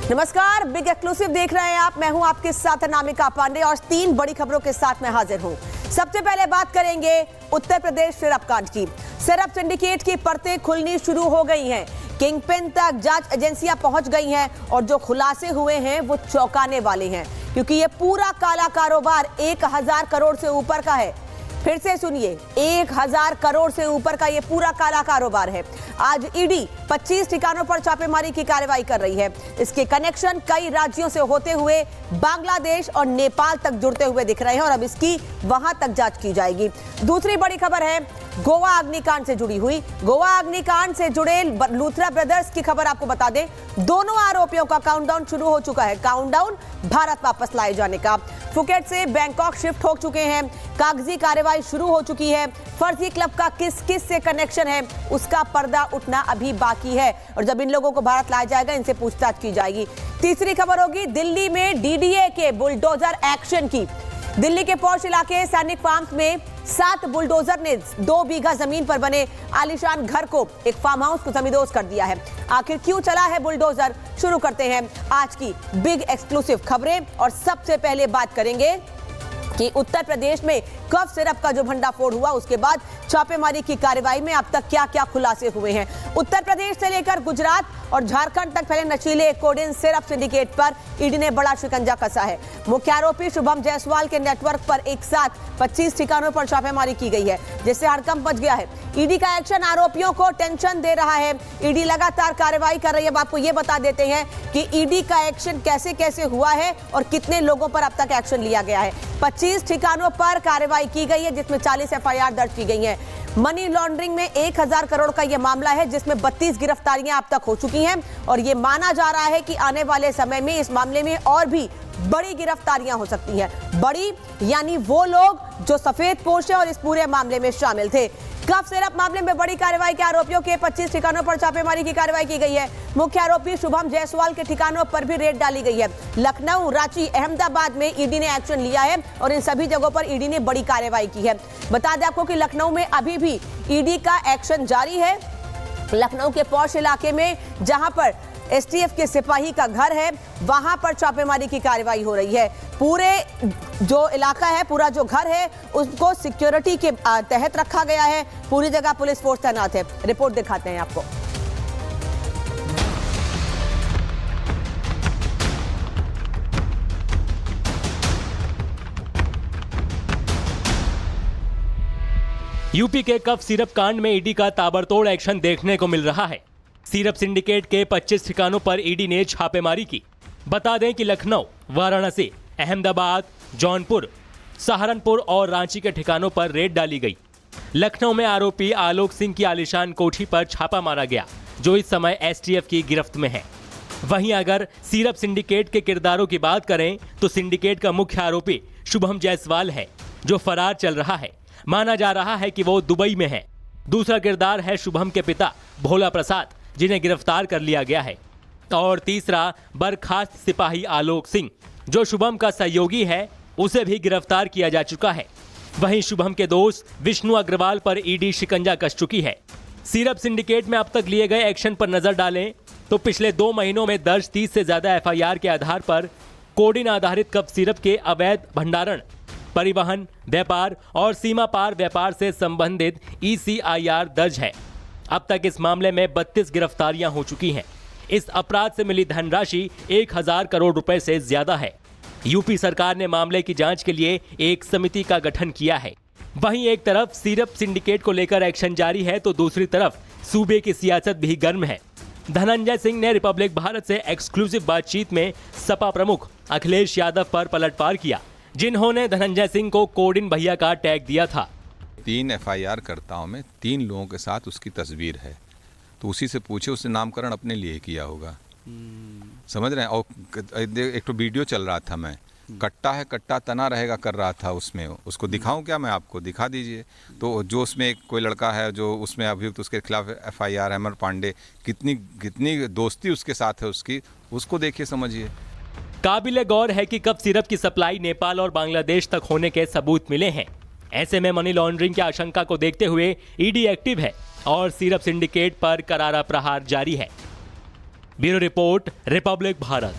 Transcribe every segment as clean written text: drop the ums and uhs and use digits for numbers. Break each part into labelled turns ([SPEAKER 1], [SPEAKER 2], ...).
[SPEAKER 1] नमस्कार, big exclusive देख रहे हैं आप। मैं हूं आपके साथ अनामिका पांडे और 3 बड़ी खबरों के साथ मैं हाजिर हूं। सबसे पहले बात करेंगे उत्तर प्रदेश शराब कांड की। शराब सिंडिकेट की परतें खुलनी शुरू हो गई हैं। किंगपिन तक जांच एजेंसियां पहुंच गई हैं और जो खुलासे हुए हैं वो चौंकाने वाले हैं, क्योंकि ये पूरा काला कारोबार 1000 करोड़ से ऊपर का है। फिर से सुनिए, 1000 करोड़ से ऊपर का ये पूरा काला कारोबार है। आज ईडी 25 ठिकानों पर छापेमारी की कार्रवाई कर रही है। इसके कनेक्शन कई राज्यों से होते हुए बांग्लादेश और नेपाल तक जुड़ते हुए दिख रहे हैं और अब इसकी वहां तक जांच की जाएगी। दूसरी बड़ी खबर है गोवा अग्निकांड से जुड़ी हुई। गोवा अग्निकांड से जुड़े लूथरा ब्रदर्स की खबर आपको बता दें, दोनों आरोपियों का काउंटडाउन शुरू हो चुका है। काउंटडाउन भारत वापस लाए जाने का। फुकेट से बैंकॉक शिफ्ट हो चुके हैं। कागजी कार्रवाई शुरू हो चुकी है। फर्जी क्लब का किस किस से कनेक्शन है उसका पर्दा उठना अभी बाकी है और जब इन लोगों को भारत लाया जाएगा इनसे पूछताछ की जाएगी। तीसरी खबर होगी दिल्ली में डीडीए के बुलडोजर एक्शन की। दिल्ली के पौष इलाके सैनिक फार्म्स में 7 बुलडोजर ने 2 बीघा जमीन पर बने आलीशान घर को, एक फार्म हाउस को जमींदोज कर दिया है। आखिर क्यों चला है बुलडोजर, शुरू करते हैं आज की बिग एक्सक्लूसिव खबरें। और सबसे पहले बात करेंगे कि उत्तर प्रदेश में कफ सिरप का जो भंडाफोड़ हुआ उसके बाद छापेमारी की कार्रवाई में अब तक क्या क्या खुलासे हुए हैं। उत्तर प्रदेश से लेकर गुजरात और झारखंड तक फैले नशीले कोडेन सिरप सिंडिकेट पर ईडी ने बड़ा शिकंजा कसा है। मुख्य आरोपी शुभम जायसवाल के नेटवर्क पर एक साथ 25 ठिकानों पर छापेमारी की गई है, जिससे हड़कंप मच गया है। ईडी का एक्शन आरोपियों को टेंशन दे रहा है। ईडी लगातार कार्रवाई कर रही है। अब आपको ये बता देते हैं कि ईडी का एक्शन कैसे कैसे हुआ है और कितने लोगों पर अब तक एक्शन लिया गया है। 25 ठिकानों पर कार्रवाई की गई है, जिसमें 40 एफआईआर दर्ज की गई हैं। मनी लॉन्ड्रिंग में 1000 करोड़ का यह मामला है, जिसमें 32 गिरफ्तारियां अब तक हो चुकी हैं और यह माना जा रहा है कि आने वाले समय में इस मामले में और भी बड़ी गिरफ्तारियां हो सकती हैं। बड़ी यानी वो लोग जो सफेदपोश हैं और इस पूरे मामले में शामिल थे। कफ सिरप मामले में बड़ी कार्रवाई के आरोपियों के 25 ठिकानों पर छापेमारी की कार्रवाई की गई है। मुख्य आरोपी शुभम जायसवाल के ठिकानों पर भी रेड डाली गई है। लखनऊ, रांची, अहमदाबाद में ईडी ने एक्शन लिया है और इन सभी जगहों पर ईडी ने बड़ी कार्रवाई की है। बता दें आपको कि लखनऊ में अभी भी ईडी का एक्शन जारी है। लखनऊ के पौष इलाके में जहां पर एसटीएफ के सिपाही का घर है, वहां पर छापेमारी की कार्रवाई हो रही है। पूरे जो इलाका है, पूरा जो घर है, उसको सिक्योरिटी के तहत रखा गया है। पूरी जगह पुलिस फोर्स तैनात है। रिपोर्ट दिखाते हैं आपको।
[SPEAKER 2] यूपी के कफ सिरप कांड में ईडी का ताबड़तोड़ एक्शन देखने को मिल रहा है। सिरप सिंडिकेट के 25 ठिकानों पर ईडी ने छापेमारी की। बता दें कि लखनऊ, वाराणसी, अहमदाबाद, जौनपुर, सहारनपुर और रांची के ठिकानों पर रेड डाली गई। लखनऊ में आरोपी आलोक सिंह की आलीशान कोठी पर छापा मारा गया, जो इस समय एसटीएफ की गिरफ्त में है। वहीं अगर सिरप सिंडिकेट के किरदारों की बात करें तो सिंडिकेट का मुख्य आरोपी शुभम जायसवाल है, जो फरार चल रहा है। माना जा रहा है कि वो दुबई में है। दूसरा किरदार है शुभम के पिता भोला प्रसाद, जिन्हें गिरफ्तार कर लिया गया है। और तीसरा बर्खास्त सिपाही आलोक सिंह, जो शुभम का सहयोगी है, उसे भी गिरफ्तार किया जा चुका है। वहीं शुभम के दोस्त विष्णु अग्रवाल पर ईडी शिकंजा कस चुकी है। सिरप सिंडिकेट में अब तक लिए गए एक्शन पर नजर डालें तो पिछले 2 महीनों में दर्ज 30 से ज्यादा एफआईआर के आधार पर कोडिन आधारित कफ सिरप के अवैध भंडारण, परिवहन, व्यापार और सीमा पार व्यापार से संबंधित ECIR दर्ज है। अब तक इस मामले में 32 गिरफ्तारियां हो चुकी हैं। इस अपराध से मिली धनराशि 1000 करोड़ रुपए से ज्यादा है। यूपी सरकार ने मामले की जांच के लिए एक समिति का गठन किया है। वहीं एक तरफ सिरप सिंडिकेट को लेकर एक्शन जारी है तो दूसरी तरफ सूबे की सियासत भी गर्म है। धनंजय सिंह ने रिपब्लिक भारत से एक्सक्लूसिव बातचीत में सपा प्रमुख अखिलेश यादव पर पलटवार किया, जिन्होंने धनंजय सिंह को कोडिन भैया का टैग दिया था।
[SPEAKER 3] 3 एफआईआर करताओं में 3 लोगों के साथ उसकी तस्वीर है, तो उसी से पूछे, उसने नामकरण अपने लिए किया होगा। समझ रहे हैं। और एक तो वीडियो चल रहा था, मैं कट्टा है कट्टा तना रहेगा कर रहा था उसमें। उसको दिखाऊं क्या? मैं आपको दिखा दीजिए। तो जो उसमें एक कोई लड़का है जो उसमें अभियुक्त, उसके खिलाफ एफआईआर, अमर पांडे, कितनी दोस्ती उसके साथ है उसकी, उसको देखिए, समझिए।
[SPEAKER 2] काबिले गौर है कि कफ सिरप की सप्लाई नेपाल और बांग्लादेश तक होने के सबूत मिले हैं। ऐसे में मनी लॉन्ड्रिंग की आशंका को देखते हुए ईडी एक्टिव है और सिरप सिंडिकेट पर करारा प्रहार जारी है। Bureau report, Republic Bharat.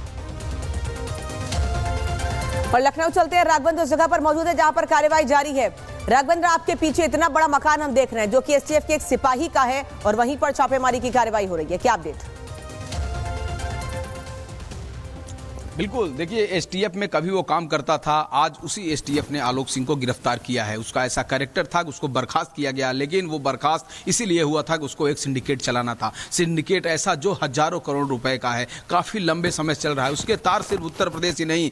[SPEAKER 1] और लखनऊ चलते हैं। राघवेंद्र उस जगह पर मौजूद है जहां पर कार्रवाई जारी है। राघवेंद्र, आपके पीछे इतना बड़ा मकान हम देख रहे हैं जो कि एसटीएफ के एक सिपाही का है और वहीं पर छापेमारी की कार्रवाई हो रही है, क्या अपडेट?
[SPEAKER 4] बिल्कुल, देखिए एसटीएफ में कभी वो काम करता था, आज उसी एसटीएफ ने आलोक सिंह को गिरफ्तार किया है। उसका ऐसा कैरेक्टर था कि उसको बर्खास्त किया गया, लेकिन वो बर्खास्त इसीलिए हुआ था कि उसको एक सिंडिकेट चलाना था। सिंडिकेट ऐसा जो हजारों करोड़ रुपए का है, काफ़ी लंबे समय से चल रहा है। उसके तार सिर्फ उत्तर प्रदेश ही नहीं,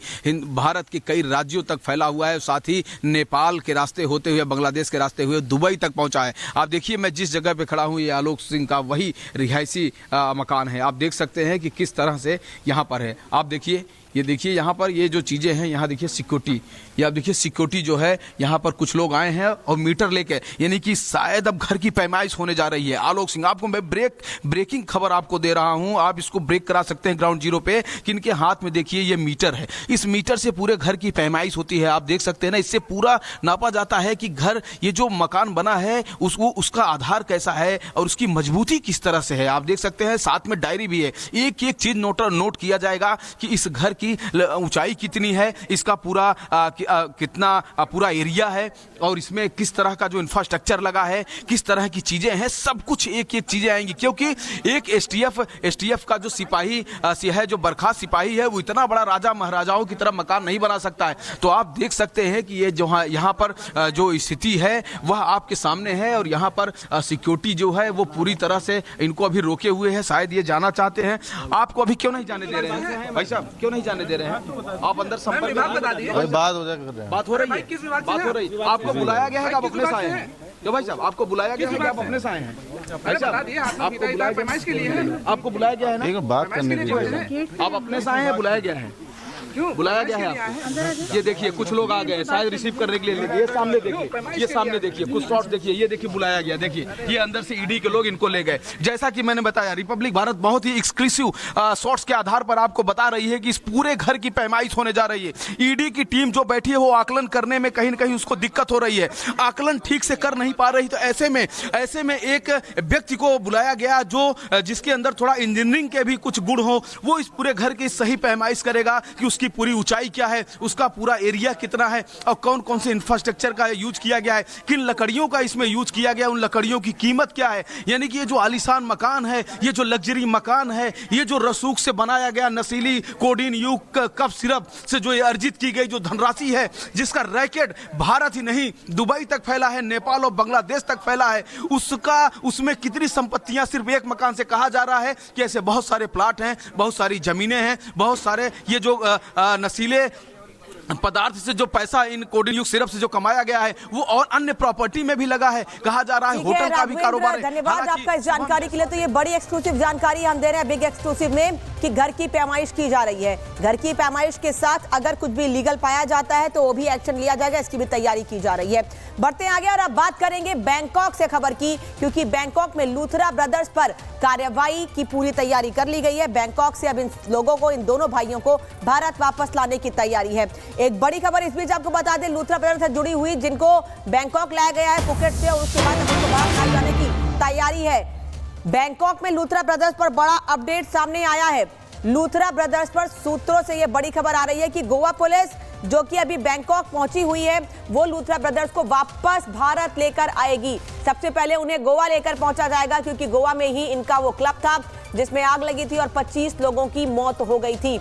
[SPEAKER 4] भारत के कई राज्यों तक फैला हुआ है, साथ ही नेपाल के रास्ते होते हुए, बांग्लादेश के रास्ते हुए दुबई तक पहुंचा है। आप देखिए, मैं जिस जगह पे खड़ा हूँ ये आलोक सिंह का वही रिहायशी मकान है। आप देख सकते हैं कि किस तरह से यहाँ पर है। आप देखिए, ये देखिए यहाँ पर ये जो चीज़ें हैं, यहाँ देखिए सिक्योरिटी, ये आप देखिए सिक्योरिटी जो है, यहाँ पर कुछ लोग आए हैं और मीटर लेके, यानी कि शायद अब घर की पैमाइश होने जा रही है। आलोक सिंह, आपको मैं ब्रेकिंग खबर आपको दे रहा हूँ, आप इसको ब्रेक करा सकते हैं ग्राउंड जीरो पे, कि इनके हाथ में देखिए ये मीटर है। इस मीटर से पूरे घर की पैमाइश होती है। आप देख सकते हैं ना, इससे पूरा नापा जाता है कि घर, ये जो मकान बना है उसका आधार कैसा है और उसकी मजबूती किस तरह से है। आप देख सकते हैं साथ में डायरी भी है, एक एक चीज नोट किया जाएगा कि इस घर की ऊंचाई कितनी है, इसका पूरा कितना पूरा एरिया है और इसमें किस तरह का जो इंफ्रास्ट्रक्चर लगा है, किस तरह की चीजें हैं, सब कुछ एक एक चीजें आएंगी। क्योंकि एक एसटीएफ का जो सिपाही है, जो बर्खास्त सिपाही है, वो इतना बड़ा राजा महाराजाओं की तरह मकान नहीं बना सकता है। तो आप देख सकते हैं कि ये जो यहाँ पर जो स्थिति है वह आपके सामने है और यहाँ पर सिक्योरिटी जो है वो पूरी तरह से इनको अभी रोके हुए है। शायद ये जाना चाहते हैं। आपको अभी क्यों नहीं जाने दे रहे हैं भाई साहब, क्यों नहीं जाने दे रहे हैं? आप अंदर संपर्क बता दीजिए। बात हो रही है, आपको बुलाया गया है कि आप अपने से आए हैं? क्यों भाई साहब, आपको बुलाया गया है कि आप अपने से आए हैं? भाई साहब, आपको बुलाया गया है ना बात करने के लिए? आप अपने से आए हैं, बुलाया गया है? बुलाया गया है आपको? ये देखिए कुछ लोग आ गए शायद रिसीव करने के लिए। ये सामने देखिए, ये सामने देखिए, कुछ शॉट्स देखिए, ये देखिए बुलाया गया। देखिए ये अंदर से ईडी के लोग इनको ले गए। जैसा कि मैंने बताया, रिपब्लिक भारत बहुत ही एक्सक्लूसिव शॉट्स के आधार पर आपको बता रही है कि इस पूरे घर की पैमाइश होने जा रही है। ईडी की टीम जो बैठी है वो आकलन करने में कहीं न कहीं उसको दिक्कत हो रही है, आकलन ठीक से कर नहीं पा रही। तो ऐसे में एक व्यक्ति को बुलाया गया जो जिसके अंदर थोड़ा इंजीनियरिंग के भी कुछ गुण हो, वो इस पूरे घर की सही पैमाइश करेगा कि उसकी पूरी ऊंचाई क्या है, उसका पूरा एरिया कितना है और कौन कौन से इंफ्रास्ट्रक्चर का यूज किया गया है, किन लकड़ियों का इसमें यूज किया गया, उन लकड़ियों की कीमत क्या है। यानी कि ये जो आलीशान मकान है, ये जो लग्जरी मकान है, ये जो रसूख से बनाया गया नशीली कोडीन युक्त कफ सिरप से जो ये अर्जित की गई जो धनराशि है, जिसका रैकेट भारत ही नहीं दुबई तक फैला है, नेपाल और बांग्लादेश तक फैला है, उसमें कितनी संपत्तियां सिर्फ एक मकान से। कहा जा रहा है कि ऐसे बहुत सारे प्लाट हैं, बहुत सारी जमीनें हैं, बहुत सारे ये जो नशीले पदार्थ से जो पैसा इन कोडिन युक्त सिरप से जो कमाया गया है वो और अन्य प्रॉपर्टी में भी लगा है। कहा जा रहा है होटल का भी कारोबार है।
[SPEAKER 1] धन्यवाद आपका इस जानकारी के लिए। तो ये बड़ी एक्सक्लूसिव जानकारी हम दे रहे हैं बिग एक्सक्लूसिव में कि घर की पैमाइश की जा रही है। घर की पैमाइश के साथ अगर कुछ भी लीगल पाया जाता है तो वो भी एक्शन लिया जाएगा, इसकी भी तैयारी की जा रही है। बढ़ते आगे और अब बात करेंगे बैंकॉक से खबर की, क्योंकि बैंकॉक में लूथरा ब्रदर्स पर कार्रवाई की पूरी तैयारी कर ली गई है। बैंकॉक से अब इन लोगों को, इन दोनों भाइयों को भारत वापस लाने की तैयारी है। एक बड़ी खबर इस बीच आपको बता दें, लूथरा ब्रदर्स से जुड़ी हुई, जिनको बैंकॉक लाया गया है फुकेट से और उसके बाद उनको बाहर लाए जाने की तैयारी है। बैंकॉक में लूथरा ब्रदर्स पर बड़ा अपडेट सामने आया है। लूथरा ब्रदर्स पर सूत्रों से यह बड़ी खबर आ रही है कि गोवा पुलिस, जो कि अभी बैंकॉक पहुंची हुई है, वो लूथरा ब्रदर्स को वापस भारत लेकर आएगी। सबसे पहले उन्हें गोवा लेकर पहुंचा जाएगा, क्योंकि गोवा में ही इनका वो क्लब था जिसमें आग लगी थी और 25 लोगों की मौत हो गई थी।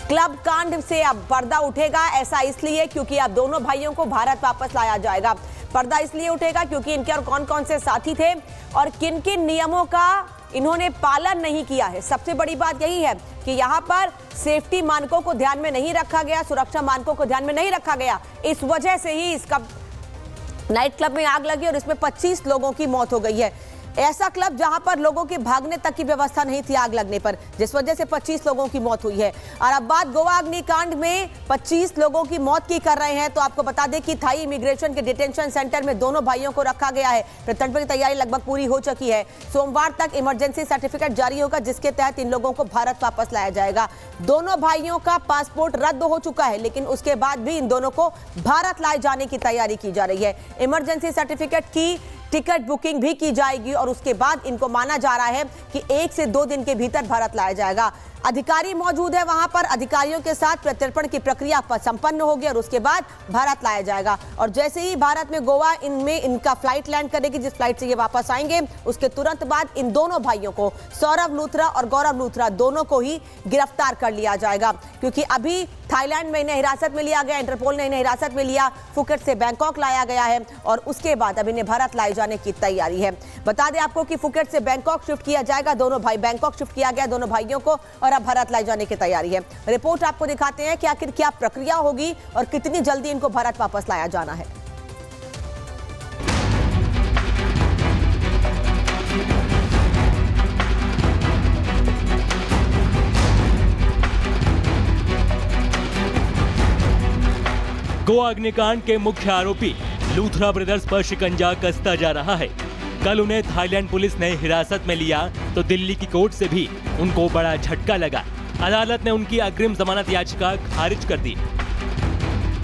[SPEAKER 1] क्लब कांड से अब पर्दा उठेगा, ऐसा इसलिए क्योंकि अब दोनों भाइयों को भारत वापस लाया जाएगा। पर्दा इसलिए उठेगा क्योंकि इनके और कौन कौन से साथी थे और किन किन नियमों का इन्होंने पालन नहीं किया है। सबसे बड़ी बात यही है कि यहाँ पर सेफ्टी मानकों को ध्यान में नहीं रखा गया, सुरक्षा मानकों को ध्यान में नहीं रखा गया। इस वजह से ही इसका नाइट क्लब में आग लगी और इसमें 25 लोगों की मौत हो गई है। ऐसा क्लब जहां पर लोगों के भागने तक की व्यवस्था नहीं थी आग लगने पर, जिस वजह से 25 लोगों की मौत हुई है। और अब बात गोवा अग्निकांड में 25 लोगों की मौत की कर रहे हैं, तो आपको बता दें कि थाई इमिग्रेशन के डिटेंशन सेंटर में दोनों भाइयों को रखा गया है। प्रत्यर्पण की तैयारी लगभग पूरी हो चुकी है। सोमवार तक इमरजेंसी सर्टिफिकेट जारी होगा, जिसके तहत इन लोगों को भारत वापस लाया जाएगा। दोनों भाइयों का पासपोर्ट रद्द हो चुका है, लेकिन उसके बाद भी इन दोनों को भारत लाए जाने की तैयारी की जा रही है। इमरजेंसी सर्टिफिकेट की टिकट बुकिंग भी की जाएगी और उसके बाद इनको माना जा रहा है कि 1 से 2 दिन के भीतर भारत लाया जाएगा। अधिकारी मौजूद है वहां पर, अधिकारियों के साथ प्रत्यर्पण की प्रक्रिया संपन्न होगी और उसके बाद भारत लाया जाएगा। और जैसे ही भारत में गोवा इनमें इनका फ्लाइट लैंड करेगी, जिस फ्लाइट से ये वापस आएंगे, उसके तुरंत बाद इन दोनों भाइयों को, सौरभ लूथरा और गौरव लूथरा, दोनों को ही गिरफ्तार कर लिया जाएगा। क्योंकि अभी थाईलैंड में इन्हें हिरासत में लिया गया, इंटरपोल ने इन्हें हिरासत में लिया, फुकेट से बैंकॉक लाया गया है और उसके बाद अब इन्हें भारत लाए जाने की तैयारी है। बता दें आपको कि फुकेट से बैंकॉक शिफ्ट किया जाएगा, दोनों भाई बैंकॉक शिफ्ट किया गया दोनों भाइयों को, और अब भारत लाए जाने की तैयारी है। रिपोर्ट आपको दिखाते हैं कि आखिर क्या प्रक्रिया होगी और कितनी जल्दी इनको भारत वापस लाया जाना है।
[SPEAKER 2] गोवा अग्निकांड के मुख्य आरोपी लूथरा ब्रदर्स पर शिकंजा कसता जा रहा है। कल उन्हें थाईलैंड पुलिस ने हिरासत में लिया तो दिल्ली की कोर्ट से भी उनको बड़ा झटका लगा। अदालत ने उनकी अग्रिम जमानत याचिका खारिज कर दी।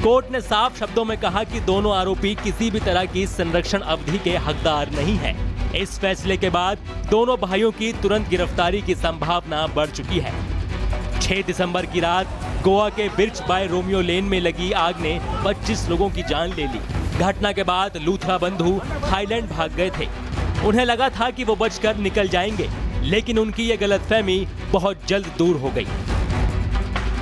[SPEAKER 2] कोर्ट ने साफ शब्दों में कहा कि दोनों आरोपी किसी भी तरह की संरक्षण अवधि के हकदार नहीं हैं। इस फैसले के बाद दोनों भाइयों की तुरंत गिरफ्तारी की संभावना बढ़ चुकी है। 6 दिसंबर की रात गोवा के बिर्च बाय रोमियो लेन में लगी आग ने 25 लोगों की जान ले ली। घटना के बाद लूथरा बंधु थाईलैंड भाग गए थे। उन्हें लगा था कि वो बचकर निकल जाएंगे, लेकिन उनकी ये गलतफहमी बहुत जल्द दूर हो गई।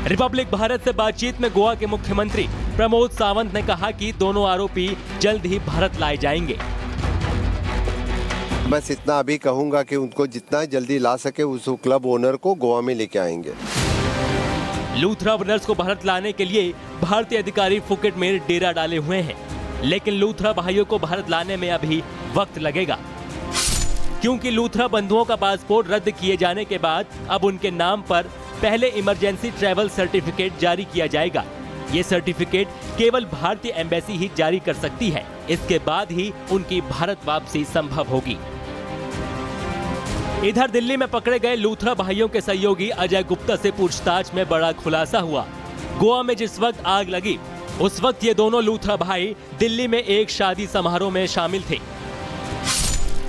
[SPEAKER 2] रिपब्लिक भारत से बातचीत में गोवा के मुख्यमंत्री प्रमोद सावंत ने कहा कि दोनों आरोपी जल्द ही भारत लाए जाएंगे।
[SPEAKER 5] बस इतना अभी कहूंगा कि उनको जितना जल्दी ला सके उस क्लब ओनर को गोवा में लेके आएंगे।
[SPEAKER 2] लूथरा ब्रदर्स को भारत लाने के लिए भारतीय अधिकारी फुकेट में डेरा डाले हुए हैं, लेकिन लूथरा भाइयों को भारत लाने में अभी वक्त लगेगा, क्योंकि लूथरा बंधुओं का पासपोर्ट रद्द किए जाने के बाद अब उनके नाम पर पहले इमरजेंसी ट्रैवल सर्टिफिकेट जारी किया जाएगा। ये सर्टिफिकेट केवल भारतीय एम्बेसी ही जारी कर सकती है। इसके बाद ही उनकी भारत वापसी संभव होगी। इधर दिल्ली में पकड़े गए लूथरा भाइयों के सहयोगी अजय गुप्ता से पूछताछ में बड़ा खुलासा हुआ। गोवा में जिस वक्त आग लगी उस वक्त ये दोनों लूथरा भाई दिल्ली में एक शादी समारोह में शामिल थे।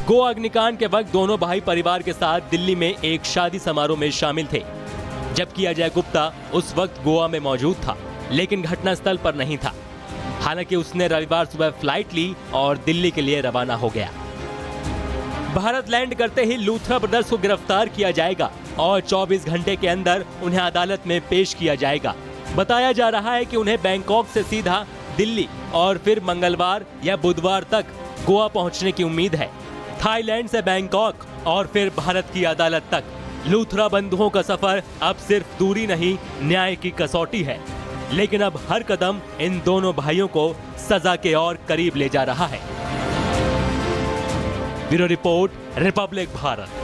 [SPEAKER 2] गोवा अग्निकांड के वक्त दोनों भाई परिवार के साथ दिल्ली में एक शादी समारोह में शामिल थे, जबकि अजय गुप्ता उस वक्त गोवा में मौजूद था, लेकिन घटनास्थल पर नहीं था। हालांकि उसने रविवार सुबह फ्लाइट ली और दिल्ली के लिए रवाना हो गया। भारत लैंड करते ही लूथरा ब्रदर्स को गिरफ्तार किया जाएगा और 24 घंटे के अंदर उन्हें अदालत में पेश किया जाएगा। बताया जा रहा है कि उन्हें बैंकॉक से सीधा दिल्ली और फिर मंगलवार या बुधवार तक गोवा पहुंचने की उम्मीद है। थाईलैंड से बैंकॉक और फिर भारत की अदालत तक लूथरा बंधुओं का सफर अब सिर्फ दूरी नहीं, न्याय की कसौटी है। लेकिन अब हर कदम इन दोनों भाइयों को सजा के और करीब ले जा रहा है। Bureau report, Republic Bharat.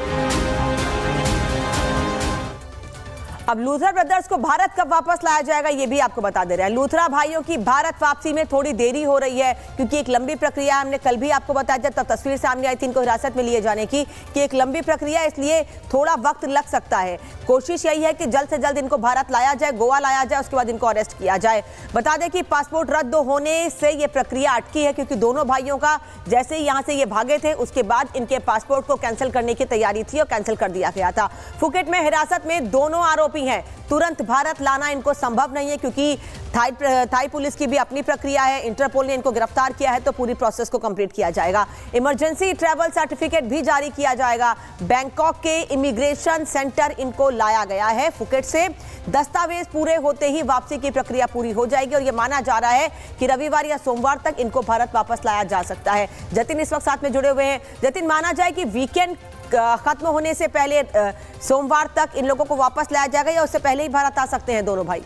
[SPEAKER 1] अब लूथरा ब्रदर्स को भारत कब वापस लाया जाएगा ये भी आपको बता दे रहे हैं। लूथरा भाइयों की भारत वापसी में थोड़ी देरी हो रही है, क्योंकि एक लंबी प्रक्रिया, हमने कल भी आपको बताया जब तब तस्वीर सामने आई थी इनको हिरासत में लिए जाने की, कि एक लंबी प्रक्रिया, इसलिए थोड़ा वक्त लग सकता है। कोशिश यही है कि जल्द से जल्द इनको भारत लाया जाए, गोवा लाया जाए, उसके बाद इनको अरेस्ट किया जाए। बता दें कि पासपोर्ट रद्द होने से ये प्रक्रिया अटकी है, क्योंकि दोनों भाइयों का जैसे ही यहाँ से ये भागे थे उसके बाद इनके पासपोर्ट को कैंसिल करने की तैयारी थी और कैंसिल कर दिया गया था। फुकेट में हिरासत में दोनों आरोपी हैं। तुरंत भारत लाना इनको संभव नहीं है, क्योंकि थाई पुलिस की भी अपनी प्रक्रिया है। इंटरपोल ने इनको गिरफ्तार किया है तो पूरी प्रोसेस को कंप्लीट किया जाएगा। इमरजेंसी ट्रैवल सर्टिफिकेट भी जारी किया जाएगा। बैंकॉक के इमिग्रेशन सेंटर इनको लाया गया है फुकेट से। दस्तावेज पूरे होते ही वापसी की प्रक्रिया पूरी हो जाएगी और यह माना जा रहा है कि रविवार या सोमवार तक इनको भारत वापस लाया जा सकता है। जतिन इस वक्त साथ में जुड़े हुए हैं। जतिन, माना जाए कि वीकेंड खत्म होने से पहले सोमवार तक इन लोगों को वापस लाया जाएगा या उससे पहले ही भारत आ सकते हैं दोनों भाई?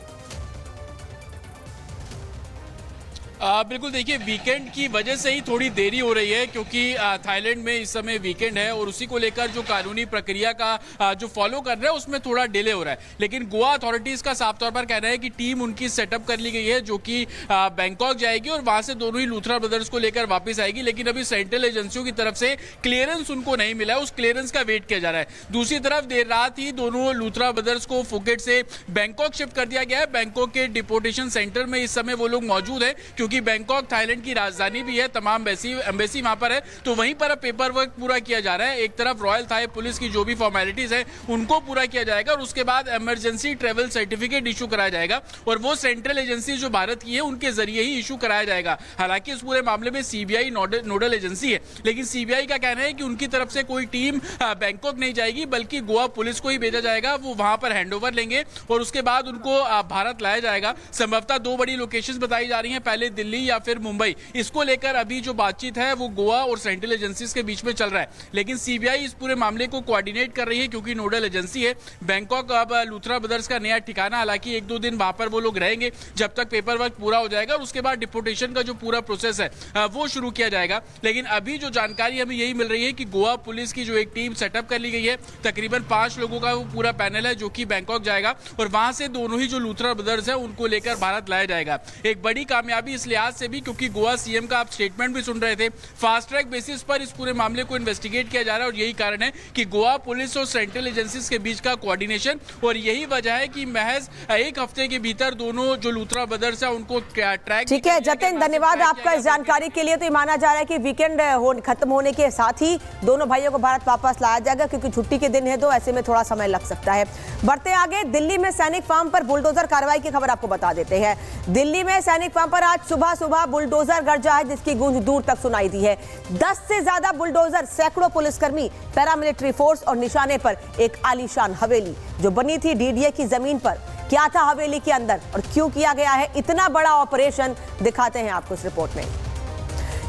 [SPEAKER 6] बिल्कुल, देखिए वीकेंड की वजह से ही थोड़ी देरी हो रही है, क्योंकि थाईलैंड में इस समय वीकेंड है और उसी को लेकर जो कानूनी प्रक्रिया का जो फॉलो कर रहे हैं उसमें थोड़ा डिले हो रहा है। लेकिन गोवा अथॉरिटीज का साफ तौर पर कहना है कि टीम उनकी सेटअप कर ली गई है, जो कि बैंकॉक जाएगी और वहां से दोनों ही लूथरा ब्रदर्स को लेकर वापस आएगी। लेकिन अभी सेंट्रल एजेंसियों की तरफ से क्लियरेंस उनको नहीं मिला है, उस क्लियरेंस का वेट किया जा रहा है। दूसरी तरफ देर रात ही दोनों लूथरा ब्रदर्स को फुकेट से बैंकॉक शिफ्ट कर दिया गया है। बैंकॉक के डिपोर्टेशन सेंटर में इस समय वो लोग मौजूद है, क्योंकि क्योंकि बैंकॉक थाईलैंड की राजधानी भी है, तमाम एम्बेसी वहां पर है, तो वहीं पर अब पेपर वर्क पूरा किया जा रहा है। एक तरफ रॉयल थाई पुलिस की जो भी फॉर्मेलिटीज है उनको पूरा किया जाएगा और उसके बाद इमरजेंसी ट्रेवल सर्टिफिकेट इशू कराया जाएगा और वो सेंट्रल एजेंसी जो भारत की है उनके जरिए ही इशू कराया जाएगा। हालांकि इस पूरे मामले में सीबीआई नोडल एजेंसी है, लेकिन सीबीआई का कहना है कि उनकी तरफ से कोई टीम बैंकॉक नहीं जाएगी बल्कि गोवा पुलिस को ही भेजा जाएगा। वो वहां पर हैंडओवर लेंगे और उसके बाद उनको भारत लाया जाएगा। संभवतः दो बड़ी लोकेशंस बताई जा रही हैं, पहले दिल्ली या फिर मुंबई। इसको लेकर अभी जो बातचीत है वो गोवा और सेंट्रल एजेंसीज के बीच में चल रहा है, लेकिन सीबीआई इस पूरे मामले को कोऑर्डिनेट कर रही है क्योंकि नोडल एजेंसी है। बैंकॉक अब लूथरा ब्रदर्स का नया ठिकाना, हालांकि 1-2 दिन वहां पर वो लोग रहेंगे जब तक पेपर वर्क पूरा हो जाएगा और उसके बाद डिपोर्टेशन का जो पूरा प्रोसेस है वो शुरू किया जाएगा। लेकिन अभी जो जानकारी हमें यही मिल रही है कि गोवा पुलिस की जो एक टीम सेटअप कर ली गई है, तकरीबन 5 लोगों का वो पूरा पैनल है जो कि बैंकॉक जाएगा और वहां से दोनों ही जो लूथरा ब्रदर्स है उनको लेकर भारत लाया जाएगा। एक बड़ी कामयाबी इस लिहाज से भी क्योंकि गोवा सीएम का आप स्टेटमेंट भी सुन रहे थे, फास्ट ट्रैक बेसिस पर इस पूरे मामले को इन्वेस्टिगेट किया जा रहा है और यही कारण है कि गोवा पुलिस और सेंट्रल एजेंसीज के बीच का कोऑर्डिनेशन, और यही वजह है कि महज एक हफ्ते के भीतर दोनों जो लूथरा ब्रदर्स है उनको ट्रैक।
[SPEAKER 1] ठीक है जतिन, धन्यवाद आपका इस जानकारी के लिए। तो ये माना जा रहा है कि वीकेंड खत्म होने के साथ ही दोनों भाइयों को भारत वापस लाया जाएगा क्योंकि छुट्टी के दिन है तो ऐसे में थोड़ा समय लग सकता है। बढ़ते आगे, दिल्ली में सैनिक फार्म पर बुलडोजर कार्रवाई की खबर आपको बता देते हैं। दिल्ली में सैनिक फार्म पर आज सुबह बुलडोजर गरजा है जिसकी गूंज दूर तक सुनाई दी है। 10 से ज्यादा बुलडोजर, सैकड़ों पुलिसकर्मी, पैरामिलिट्री फोर्स और निशाने पर एक आलीशान हवेली जो बनी थी डीडीए की जमीन पर। क्या था हवेली के अंदर और क्यों किया गया है इतना बड़ा ऑपरेशन, दिखाते हैं आपको इस रिपोर्ट में।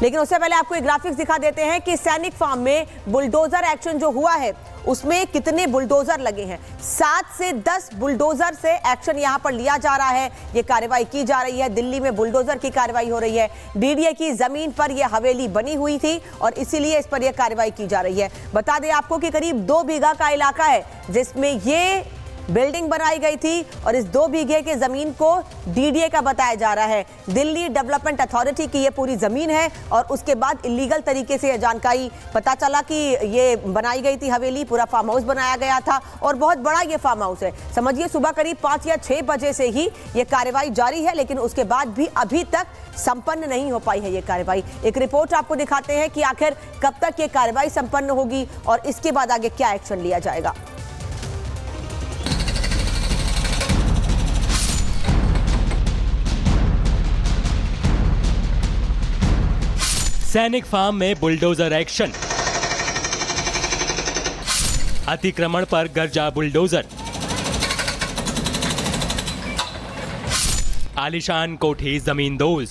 [SPEAKER 1] लेकिन उससे पहले आपको एक ग्राफिक्स दिखा देते हैं कि सैनिक फार्म में बुलडोजर एक्शन जो हुआ है उसमें कितने बुलडोजर लगे हैं। 7 से 10 बुलडोजर से एक्शन यहां पर लिया जा रहा है, ये कार्रवाई की जा रही है। दिल्ली में बुलडोजर की कार्रवाई हो रही है। डीडीए की जमीन पर यह हवेली बनी हुई थी और इसीलिए इस पर यह कार्रवाई की जा रही है। बता दें आपको कि करीब 2 बीघा का इलाका है जिसमें ये बिल्डिंग बनाई गई थी और इस 2 बीघे के जमीन को डीडीए का बताया जा रहा है। दिल्ली डेवलपमेंट अथॉरिटी की ये पूरी जमीन है और उसके बाद इलीगल तरीके से यह जानकारी पता चला कि ये बनाई गई थी हवेली, पूरा फार्म हाउस बनाया गया था और बहुत बड़ा ये फार्म हाउस है। समझिए सुबह करीब 5 या 6 बजे से ही ये कार्रवाई जारी है, लेकिन उसके बाद भी अभी तक संपन्न नहीं हो पाई है ये कार्रवाई। एक रिपोर्ट आपको दिखाते हैं कि आखिर कब तक ये कार्रवाई संपन्न होगी और इसके बाद आगे क्या एक्शन लिया जाएगा।
[SPEAKER 2] सैनिक फार्म में बुलडोजर एक्शन, अतिक्रमण पर गरजा बुलडोजर, आलीशान कोठी जमींदोज।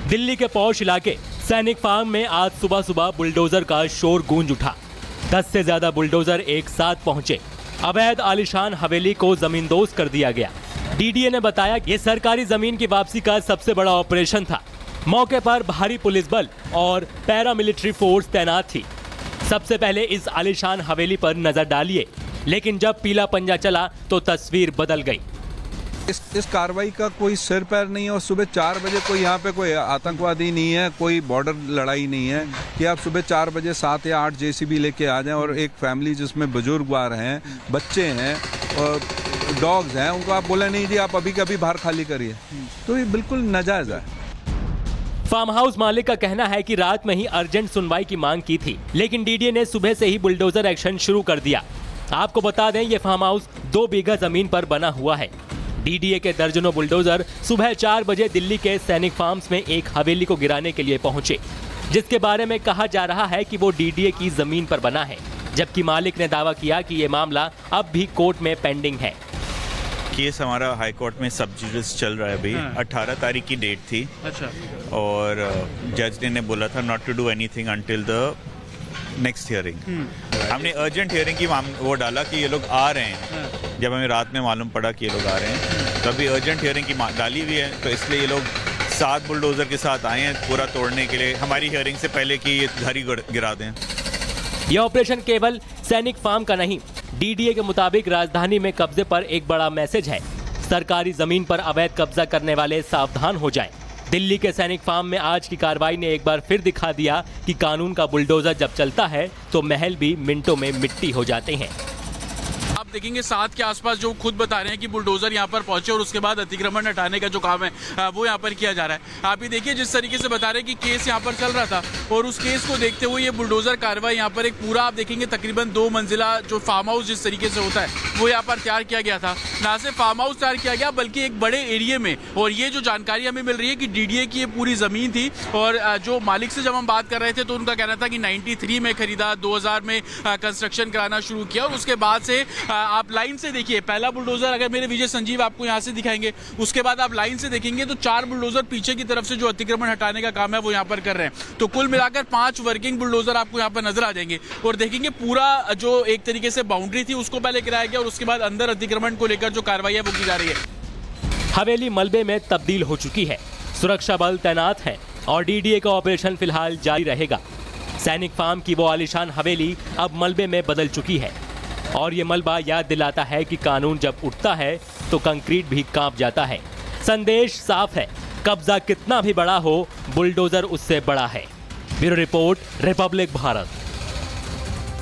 [SPEAKER 2] दिल्ली के पौष इलाके सैनिक फार्म में आज सुबह बुलडोजर का शोर गूंज उठा। 10 से ज्यादा बुलडोजर एक साथ पहुंचे। अवैध आलीशान हवेली को जमींदोज कर दिया गया। डीडीए ने बताया कि ये सरकारी जमीन की वापसी का सबसे बड़ा ऑपरेशन था। मौके पर भारी पुलिस बल और पैरामिलिट्री फोर्स तैनात थी। सबसे पहले इस आलीशान हवेली पर नजर डालिए, लेकिन जब पीला पंजा चला तो तस्वीर बदल गई।
[SPEAKER 7] इस कार्रवाई का कोई सिर पैर नहीं है और सुबह 4 बजे कोई यहाँ पे कोई आतंकवादी नहीं है, कोई बॉर्डर लड़ाई नहीं है कि आप सुबह 4 बजे 7 या 8 जेसीबी लेके आ जाएं और एक फैमिली जिसमें बुजुर्ग आ रहे हैं, बच्चे हैं और डॉग्स हैं, उनको आप बोले नहीं जी आप अभी कभी बाहर खाली करिए, तो ये बिल्कुल नाजायज है।
[SPEAKER 2] फार्म हाउस मालिक का कहना है कि रात में ही अर्जेंट सुनवाई की मांग की थी, लेकिन डीडीए ने सुबह से ही बुलडोजर एक्शन शुरू कर दिया। आपको बता दें ये फार्म हाउस 2 बीघा जमीन पर बना हुआ है। डीडीए के दर्जनों बुलडोजर सुबह 4 बजे दिल्ली के सैनिक फार्म्स में एक हवेली को गिराने के लिए पहुंचे, जिसके बारे में कहा जा रहा है कि वो डीडीए की जमीन पर बना है, जबकि मालिक ने दावा किया कि ये मामला अब भी कोर्ट में पेंडिंग है।
[SPEAKER 8] केस हमारा हाई कोर्ट में सब जुडिस चल रहा है अभी। 18 तारीख की डेट थी। अच्छा। और जज ने बोला था not to do anything until the next hearing. हमने अर्जेंट हियरिंग की वो डाला कि ये लोग आ रहे हैं। जब हमें रात में मालूम पड़ा कि ये लोग आ रहे हैं तो अभी अर्जेंट हियरिंग की डाली हुई है, तो इसलिए ये लोग 7 बुलडोजर के साथ आए हैं पूरा तोड़ने के लिए, हमारी हियरिंग से पहले कि ये घर ही गिरा दें।
[SPEAKER 2] यह ऑपरेशन केवल सैनिक फार्म का नहीं, डीडीए के मुताबिक राजधानी में कब्जे पर एक बड़ा मैसेज है। सरकारी जमीन पर अवैध कब्जा करने वाले सावधान हो जाएं। दिल्ली के सैनिक फार्म में आज की कार्रवाई ने एक बार फिर दिखा दिया कि कानून का बुलडोजर जब चलता है तो महल भी मिनटों में मिट्टी हो जाते हैं।
[SPEAKER 6] आप देखेंगे 7 के आसपास जो खुद बता रहे हैं कि बुलडोजर यहाँ पर पहुंचे और उसके बाद अतिक्रमण हटाने का जो काम है वो यहाँ पर किया जा रहा है। आप ये देखिए जिस तरीके से बता रहे हैं कि केस यहाँ पर चल रहा था और उस केस को देखते हुए ये बुलडोजर कार्रवाई यहाँ पर एक पूरा आप देखेंगे तकरीबन 2 मंजिला जो फार्म हाउस जिस तरीके से होता है वो यहाँ पर तैयार किया गया था। ना सिर्फ फार्म हाउस तैयार किया गया बल्कि एक बड़े एरिया में, और ये जो जानकारी हमें मिल रही है कि डीडीए की ये पूरी जमीन थी और जो मालिक से जब हम बात कर रहे थे तो उनका कहना था कि 93 में खरीदा, 2000 में कंस्ट्रक्शन कराना शुरू किया और उसके बाद से आप लाइन से देखिए पहला बुलडोजर अगर मेरे विजय संजीव आपको यहाँ से दिखाएंगे, उसके बाद आप लाइन से देखेंगे तो 4 बुलडोजर पीछे की तरफ से जो अतिक्रमण हटाने का काम है वो यहाँ पर कर रहे हैं। तो कुल मिलाकर 5 वर्किंग बुलडोजर आपको यहाँ पर नजर आ जाएंगे और देखेंगे पूरा जो एक तरीके से बाउंड्री थी उसको पहले गिराया गया और उसके बाद अंदर अतिक्रमण को लेकर जो कार्रवाई है वो की जा रही है।
[SPEAKER 2] हवेली मलबे में तब्दील हो चुकी है, सुरक्षा बल तैनात है और डीडीए का ऑपरेशन फिलहाल जारी रहेगा। सैनिक फार्म की वो आलीशान हवेली अब मलबे में बदल चुकी है और ये मलबा याद दिलाता है कि कानून जब उठता है तो कंक्रीट भी कांप जाता है। संदेश साफ है, कब्जा कितना भी बड़ा हो बुलडोजर उससे बड़ा है। Bureau report, Republic Bharat.